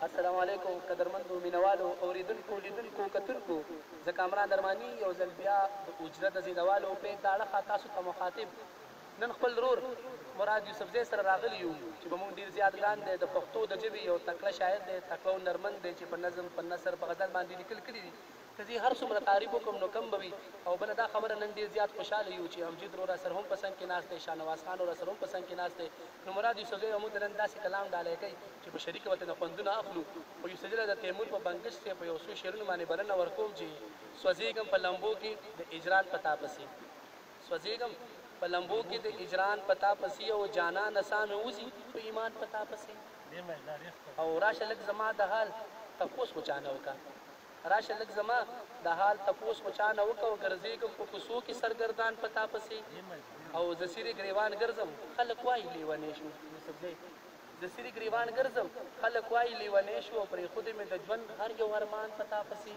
السلام علیکم قدرمندو مینوالو اوریدونکو لیدونکو کتونکو زه کامران درماني یو ځل بیا د اجره د زیندوالو په دا اړخه تاسو ته مخاطب نن خپل ورور مراد یوسفزی سره راغلی یو چې به مونږ ډېر زیات ګران دی د پښتو د ژبې یو تکړه شاعر دی تکړه او نرمند دی چې په نظم په نثر په غزل باندې لیکل کړي دي که زه هر څومره تعریف وکړم نو کم به وي او بله دا خبره نن ډېر زیات خوشحاله یو چې امجد ورور سره هم په څنګ کې ناست دی شاهنواز خان ورور سره هم په څنګ کې ناست دی نو مراد یوسفزی موږ ته نن داسې کلام ډالۍ کوي چې په شریکه ورته نه خوندونه اخلو خو یوسفزي له د تیمور په بنګش کې په یو څو شعرونو باندې بلنه ورکوم چې سوځېږم په لمبو کې د اجران پتا پسې سوځېږم په لمبو کې د اجران پتا پسې او جانا نسا مې وځي په ایمان پتا پسې او راشه لږ زما د حال تپوس وچانه وکړه راشه لږ زما د حال تپوس وچانه وکړه او ګرځېږم په کوڅو کې سرګردان پتا پسې او زه سیرې ګریوان ګرځم خلک وایي لیونی شو یوسفزی د سری ګریوان ګرځم خلک وایي لیونی شو او پرېښودې مې د ژوند هر یو ارمان په تا پسې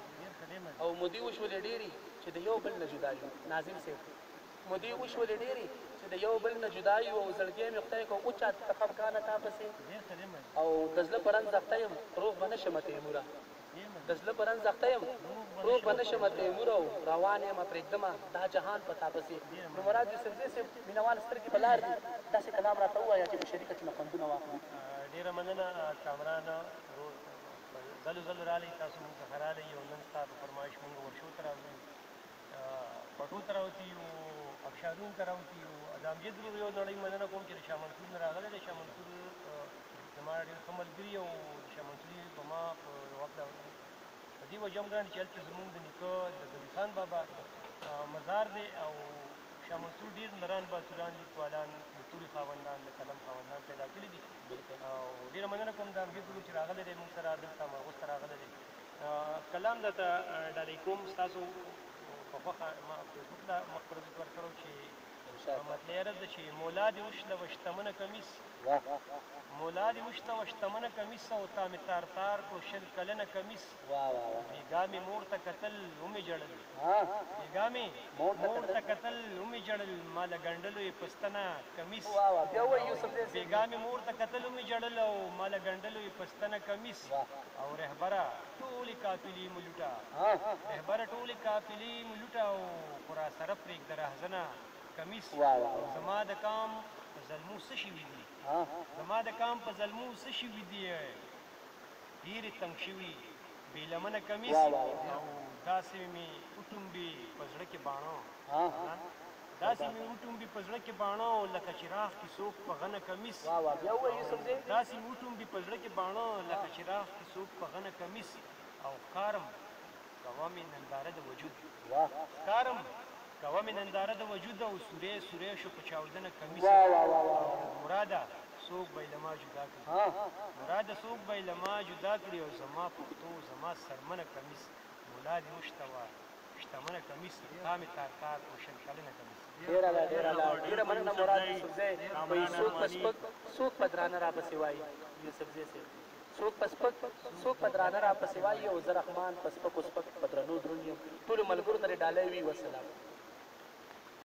او مودې وشولې ډېرې چې د یو بل نه جدا یو ناظم صاحب مودې وشولې ډېرې چې د یو بل نه جدا یو او زړګی مې خدای کو اوچا ته خفګانه تا پسې او د زړه په رنځ اخته یم روغ به نه شمه تیموره د زړه په رنځ اخته یم روغ به نه شمه تیموره او روان یم پرېږدمه دا جهان په تا پسې نو مراد یوسفزي صاحب مینوال سترګې په لار دي داسې کلام راته ووایه چې په شریکه کې نه خوندونه واخلو ډېره مننه کامران ورور ځلو ځلو راغلی تاسو مونږ څخه راغلی او نن ستا په فرمایش مونږ ورشو ته راځو پټو ته راوتي یو ابشارون ته راوتي یو د امجد ورور یو نړۍ مننه کوم چې د شاه منصور نه راغلی دی شاه منصور زما ډېر ښه ملګري او شاه منصوري په ما په وخت په دې وجه هم ګران چې هلته زمونږ د نیکه د ګلي خان بابا مزار دی او شاه منصور ډېر نران باتوران لیکوالان د تورې خاوندان د قلم خاوندان پیدا کړي دي او ډېره مننه کوم د امجد ورور چې راغلی دی مونږ سره دلته مرغوز ته راغلی دی کلام درته ډالۍ کوم ستاسو په خوښه ما فیسبوک ته مخپرزت ورکړو چې مطلع عرض ده چې مولا دې وشله و شتمنه کمیس مولا دې وشله و شتمنه کمیس او تا مې تار تار کو شل کلنه کمیس بېګا مې مور ته کتل ومې ژړل بېګا مې مور ته کتل ومې ژړل ما له ګنډلو یې پستنه کمیس بېګا مې مور ته کتل ومې ژړل او ما له ګنډلو یې پستنه کمیس او رهبره ټولې قافلې مو لوټه رهبره ټولې قافلې مو لوټه او خو را سره پرېږده رهزنه کمیس زما د کام په زلمو څه شوي دي زما د کام په زلمو څه شوي دي ډېرې تنګ شوي بې لمنه کمیس او داسې مې وټومبې په زړه کې باڼه داسې مې وټومبې په زړه کې باڼه لکه چراغ کې څوک په غنه کمیس داسې مې وټومبې په زړه کې باڼه لکه چراغ کې څوک په غنه کمیس او ښکارم کوه مې ننداره د وجود ښکارم کوه مې ننداره د وجود او سوری سوری شو په چاودنه کمیس مراده څوک به یې له ما جدا کړي مراده څوک به یې له ما جدا کړي او زما پښتو زما سرمنه کمیس مولا دې وشته وه شتمنه کمیس تا مې تار تار او شل کلنه کمیس ډېره مننه مراد یوسفزی وایي څوک په سپک څوک په درانه راپسې وایي یوسفزی صاحب څوک په سپک څوک په درانه راپسې وایي او زه رحمان په سپکو سپک په درنو دروند یم ټولو ملګرو ته دې ډالۍ وي وسلام